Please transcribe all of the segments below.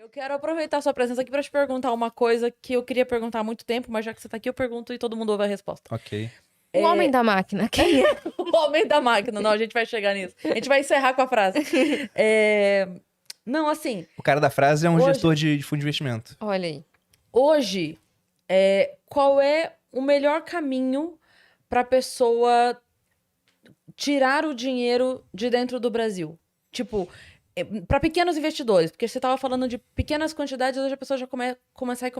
Eu quero aproveitar a sua presença aqui para te perguntar uma coisa que eu queria perguntar há muito tempo, mas já que você tá aqui, eu pergunto e todo mundo ouve a resposta. Ok. O homem da máquina. Quem é? O homem da máquina. Não, a gente vai chegar nisso. A gente vai encerrar com a frase. Não, assim, O cara da frase é um Hoje- gestor de fundo de investimento. Olha aí. hoje, qual é o melhor caminho para a pessoa tirar o dinheiro de dentro do Brasil? Tipo, para pequenos investidores, porque você estava falando de pequenas quantidades, hoje a pessoa já consegue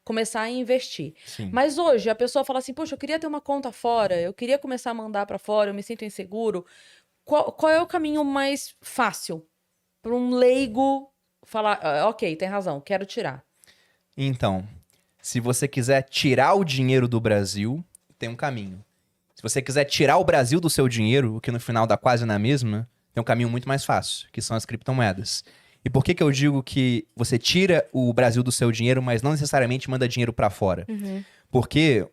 começar a investir. Sim. Mas hoje a pessoa fala assim, poxa, eu queria ter uma conta fora, eu queria começar a mandar para fora, eu me sinto inseguro. Qual é o caminho mais fácil para um leigo falar, ok, tem razão, quero tirar? Então, se você quiser tirar o dinheiro do Brasil, tem um caminho. Se você quiser tirar o Brasil do seu dinheiro, o que no final dá quase na mesma, tem um caminho muito mais fácil, que são as criptomoedas. E por que eu digo que você tira o Brasil do seu dinheiro, mas não necessariamente manda dinheiro pra fora? Porque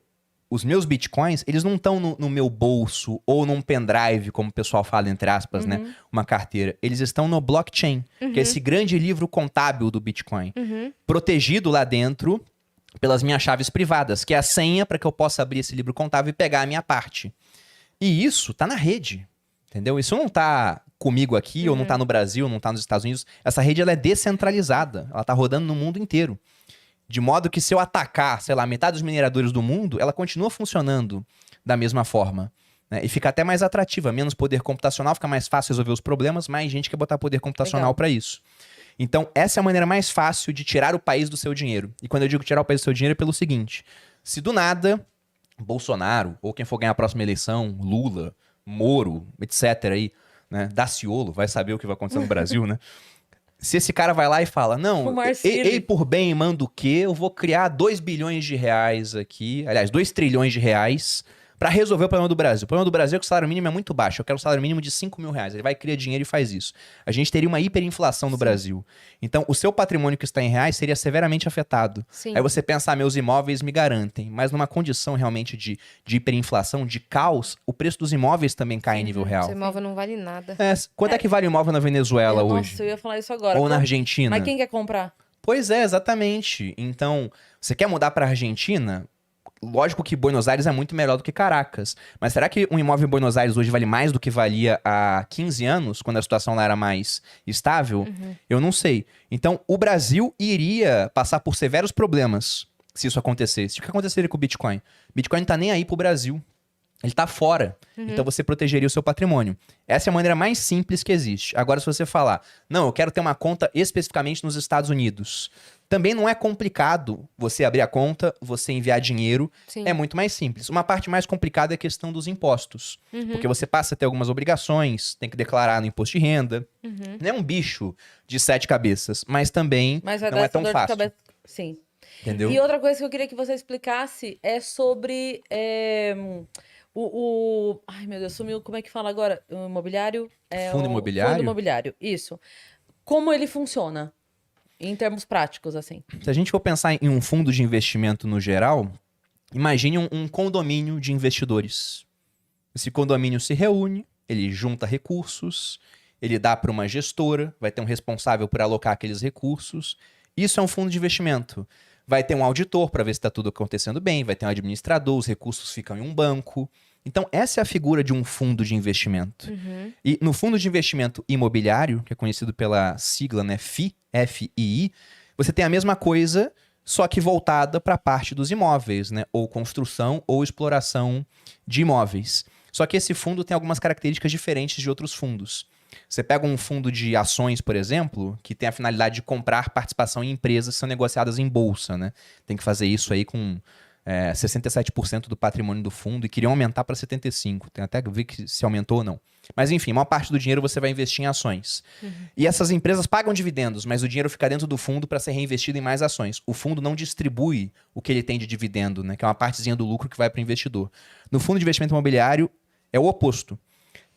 os meus bitcoins, eles não estão no meu bolso ou num pendrive, como o pessoal fala, entre aspas, né? Uma carteira. Eles estão no blockchain, que é esse grande livro contábil do Bitcoin. Protegido lá dentro pelas minhas chaves privadas, que é a senha para que eu possa abrir esse livro contábil e pegar a minha parte. E isso tá na rede, entendeu? Isso não tá comigo aqui, ou não tá no Brasil, não tá nos Estados Unidos. Essa rede, ela é descentralizada. Ela tá rodando no mundo inteiro. De modo que se eu atacar, sei lá, metade dos mineradores do mundo, ela continua funcionando da mesma forma. Né? E fica até mais atrativa. Menos poder computacional, fica mais fácil resolver os problemas, mais gente quer botar poder computacional Legal. para isso. Então, essa é a maneira mais fácil de tirar o país do seu dinheiro. E quando eu digo tirar o país do seu dinheiro, é pelo seguinte. Se do nada, Bolsonaro, ou quem for ganhar a próxima eleição, Lula, Moro, etc. aí, né? Daciolo, vai saber o que vai acontecer no Brasil, né? Se esse cara vai lá e fala, não, O Marcílio. ei por bem, manda o quê? Eu vou criar 2 bilhões de reais aqui, aliás, 2 trilhões de reais pra resolver o problema do Brasil. O problema do Brasil é que o salário mínimo é muito baixo. Eu quero um salário mínimo de 5 mil reais. Ele vai criar dinheiro e faz isso. A gente teria uma hiperinflação no Brasil. Então, o seu patrimônio que está em reais seria severamente afetado. Sim. Aí você pensa, meus imóveis me garantem. Mas numa condição realmente de hiperinflação, de caos, o preço dos imóveis também cai em nível real. Seu imóvel não vale nada. Quanto é que vale o imóvel na Venezuela Nossa, hoje? eu ia falar isso agora. Ou na Como- Argentina? Mas quem quer comprar? Pois é, exatamente. Então, você quer mudar pra Argentina? Lógico que Buenos Aires é muito melhor do que Caracas. Mas será que um imóvel em Buenos Aires hoje vale mais do que valia há 15 anos, quando a situação lá era mais estável? Eu não sei. Então, o Brasil iria passar por severos problemas se isso acontecesse. O que aconteceria com o Bitcoin? Bitcoin não tá nem aí pro Brasil. Ele tá fora. Então você protegeria o seu patrimônio. Essa é a maneira mais simples que existe. Agora, se você falar, não, eu quero ter uma conta especificamente nos Estados Unidos. Também não é complicado você abrir a conta, você enviar dinheiro. Sim. É muito mais simples. Uma parte mais complicada é a questão dos impostos. Porque você passa a ter algumas obrigações, tem que declarar no imposto de renda. Não é um bicho de 7 cabeças, mas também Mas vai não dar é essa tão dor de fácil. cabeça. Sim. Entendeu? E outra coisa que eu queria que você explicasse é sobre ai, meu Deus, sumiu. Como é que fala agora? O imobiliário? Fundo imobiliário? Fundo imobiliário, isso. Como ele funciona, em termos práticos, assim. Se a gente for pensar em um fundo de investimento no geral, imagine um condomínio de investidores. Esse condomínio se reúne, ele junta recursos, ele dá para uma gestora, vai ter um responsável por alocar aqueles recursos. Isso é um fundo de investimento. Vai ter um auditor para ver se está tudo acontecendo bem, vai ter um administrador, os recursos ficam em um banco. Então, essa é a figura de um fundo de investimento. E no fundo de investimento imobiliário, que é conhecido pela sigla, né, FII, F-I-I, você tem a mesma coisa, só que voltada para a parte dos imóveis, né, ou construção ou exploração de imóveis. Só que esse fundo tem algumas características diferentes de outros fundos. Você pega um fundo de ações, por exemplo, que tem a finalidade de comprar participação em empresas que são negociadas em bolsa, né? Tem que fazer isso aí com 67% do patrimônio do fundo e queriam aumentar para 75%. Tem até que ver se aumentou ou não. Mas enfim, a maior parte do dinheiro você vai investir em ações. E essas empresas pagam dividendos, mas o dinheiro fica dentro do fundo para ser reinvestido em mais ações. O fundo não distribui o que ele tem de dividendo, né? Que é uma partezinha do lucro que vai para o investidor. No fundo de investimento imobiliário é o oposto.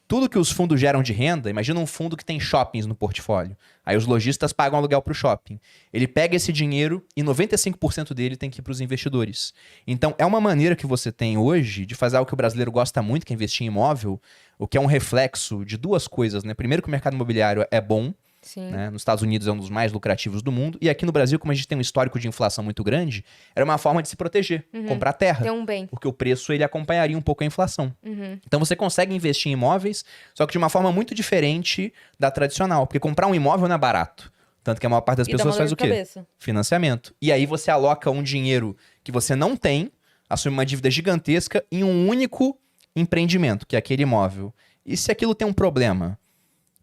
Tudo que os fundos geram de renda, imagina um fundo que tem shoppings no portfólio. Aí os lojistas pagam aluguel para o shopping. Ele pega esse dinheiro e 95% dele tem que ir para os investidores. Então, é uma maneira que você tem hoje de fazer algo que o brasileiro gosta muito, que é investir em imóvel, o que é um reflexo de duas coisas, né? Primeiro, que o mercado imobiliário é bom, Sim. né? Nos Estados Unidos é um dos mais lucrativos do mundo. E aqui no Brasil, como a gente tem um histórico de inflação muito grande, era uma forma de se proteger, comprar terra. Tem um bem. Porque o preço ele acompanharia um pouco a inflação. Uhum. Então você consegue investir em imóveis, só que de uma forma muito diferente da tradicional. Porque comprar um imóvel não é barato. Tanto que a maior parte das E dá pessoas uma faz dor o de quê? cabeça. Financiamento. E aí você aloca um dinheiro que você não tem, assume uma dívida gigantesca em um único empreendimento, que é aquele imóvel. E se aquilo tem um problema?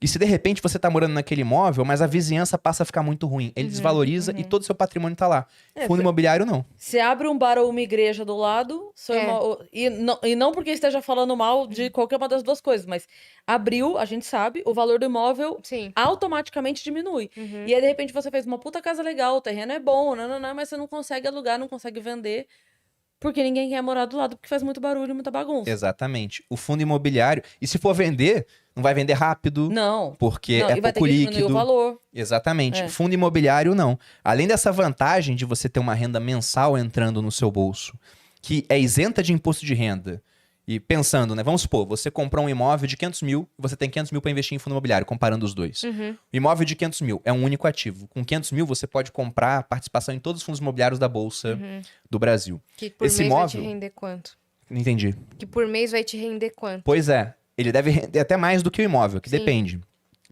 E se de repente você tá morando naquele imóvel, mas a vizinhança passa a ficar muito ruim? Ele desvaloriza e todo o seu patrimônio tá lá. Fundo imobiliário, não. Você abre um bar ou uma igreja do lado, e não porque esteja falando mal de qualquer uma das duas coisas, mas abriu, a gente sabe, o valor do imóvel Sim. automaticamente diminui. E aí, de repente, você fez uma puta casa legal, o terreno é bom, mas você não consegue alugar, não consegue vender, porque ninguém quer morar do lado, porque faz muito barulho, muita bagunça. Exatamente. O fundo imobiliário, e se for vender, não vai vender rápido, Não. porque Não, é e vai ter pouco que diminuir líquido. o valor. Exatamente. É. Fundo imobiliário, não. Além dessa vantagem de você ter uma renda mensal entrando no seu bolso, que é isenta de imposto de renda. E pensando, né? Vamos supor, você comprou um imóvel de 500 mil, você tem 500 mil para investir em fundo imobiliário, comparando os dois. O imóvel de 500 mil é um único ativo. Com 500 mil, você pode comprar participação em todos os fundos imobiliários da Bolsa do Brasil. Que por Esse mês vai te imóvel- render quanto? Não entendi. Que por mês vai te render quanto? Pois é, ele deve render até mais do que o imóvel, que Sim. depende.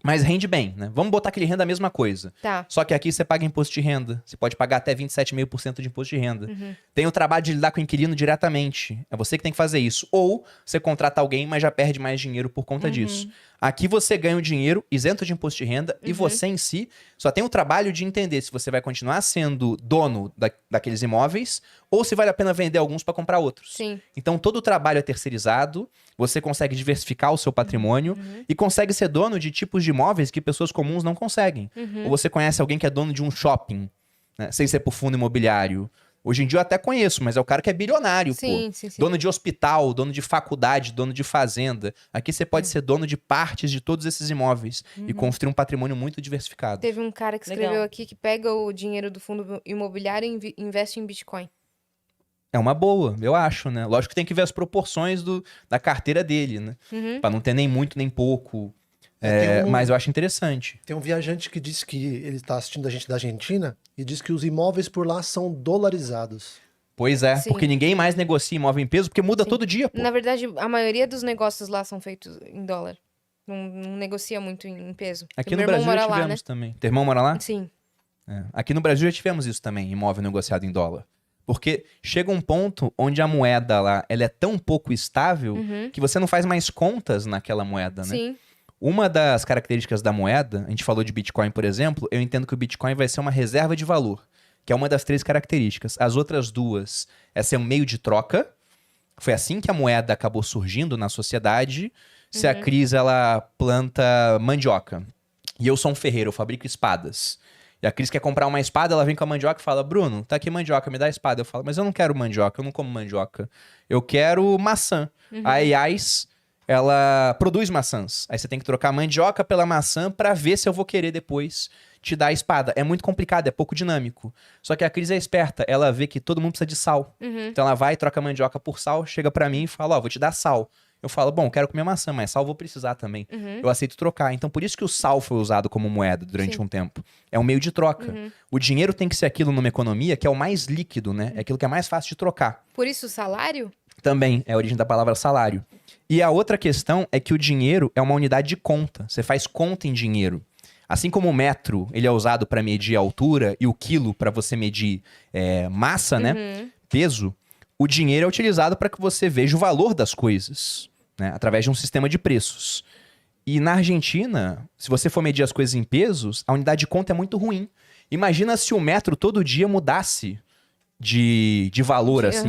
Mas rende bem, né? Vamos botar que ele renda a mesma coisa. Tá. Só que aqui você paga imposto de renda. Você pode pagar até 27,5% de imposto de renda. Tem o trabalho de lidar com o inquilino diretamente. É você que tem que fazer isso. Ou você contrata alguém, mas já perde mais dinheiro por conta disso. Aqui você ganha o dinheiro isento de imposto de renda e você em si só tem o trabalho de entender se você vai continuar sendo dono daqueles imóveis ou se vale a pena vender alguns para comprar outros. Sim. Então todo o trabalho é terceirizado, você consegue diversificar o seu patrimônio e consegue ser dono de tipos de imóveis que pessoas comuns não conseguem. Ou você conhece alguém que é dono de um shopping, né, sem ser por fundo imobiliário. Hoje em dia eu até conheço, mas é o cara que é bilionário, Sim, pô. sim, sim. Dono de hospital, dono de faculdade, dono de fazenda. Aqui você pode ser dono de partes de todos esses imóveis e construir um patrimônio muito diversificado. Teve um cara que escreveu Legal. aqui que pega o dinheiro do fundo imobiliário e investe em Bitcoin. É uma boa, eu acho, né? Lógico que tem que ver as proporções da carteira dele, né? Pra não ter nem muito nem pouco. Mas eu acho interessante. Tem um viajante que disse que ele está assistindo a gente da Argentina e diz que os imóveis por lá são dolarizados. Pois é, Sim. porque ninguém mais negocia imóvel em peso, porque muda Sim. todo dia, pô. Na verdade, a maioria dos negócios lá são feitos em dólar. Não negocia muito em peso. Aqui Meu no irmão Brasil já mora lá, né? tivemos também. Teu irmão mora lá? Sim. É. Aqui no Brasil já tivemos isso também, imóvel negociado em dólar. Porque chega um ponto onde a moeda lá, ela é tão pouco estável que você não faz mais contas naquela moeda, né? Sim. Uma das características da moeda, a gente falou de Bitcoin, por exemplo, eu entendo que o Bitcoin vai ser uma reserva de valor, que é uma das 3 características. As outras 2 é ser um meio de troca. Foi assim que a moeda acabou surgindo na sociedade. Se a Cris, ela planta mandioca. E eu sou um ferreiro, eu fabrico espadas. E a Cris quer comprar uma espada, ela vem com a mandioca e fala, Bruno, tá aqui mandioca, me dá a espada. Eu falo, mas eu não quero mandioca, eu não como mandioca. Eu quero maçã. A Yais, ela produz maçãs. Aí você tem que trocar a mandioca pela maçã pra ver se eu vou querer depois te dar a espada. É muito complicado, é pouco dinâmico. Só que a Cris é esperta, ela vê que todo mundo precisa de sal. Então ela vai, troca a mandioca por sal, chega pra mim e fala, ó, vou te dar sal. Eu falo, bom, quero comer maçã, mas sal eu vou precisar também. Eu aceito trocar. Então, por isso que o sal foi usado como moeda durante Sim. um tempo. É um meio de troca. O dinheiro tem que ser aquilo numa economia que é o mais líquido, né? É aquilo que é mais fácil de trocar. Por isso o salário? Também é a origem da palavra salário. E a outra questão é que o dinheiro é uma unidade de conta. Você faz conta em dinheiro. Assim como o metro, ele é usado para medir a altura e o quilo para você medir massa, né? Peso. O dinheiro é utilizado para que você veja o valor das coisas, né? Através de um sistema de preços. E na Argentina, se você for medir as coisas em pesos, a unidade de conta é muito ruim. Imagina se o metro todo dia mudasse de valor, assim.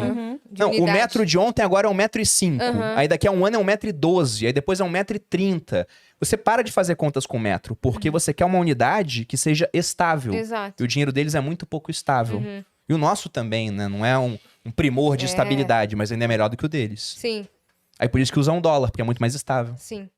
De Não, o unidade. metro de ontem agora é 1,05 m. Uhum. Aí daqui a um ano é 1,12 m. Aí depois é 1,30 m. Você para de fazer contas com metro, porque você quer uma unidade que seja estável. Exato. E o dinheiro deles é muito pouco estável. E o nosso também, né? Não é um primor de É. estabilidade, mas ainda é melhor do que o deles. Sim, Aí por isso que usam dólar, porque é muito mais estável. sim.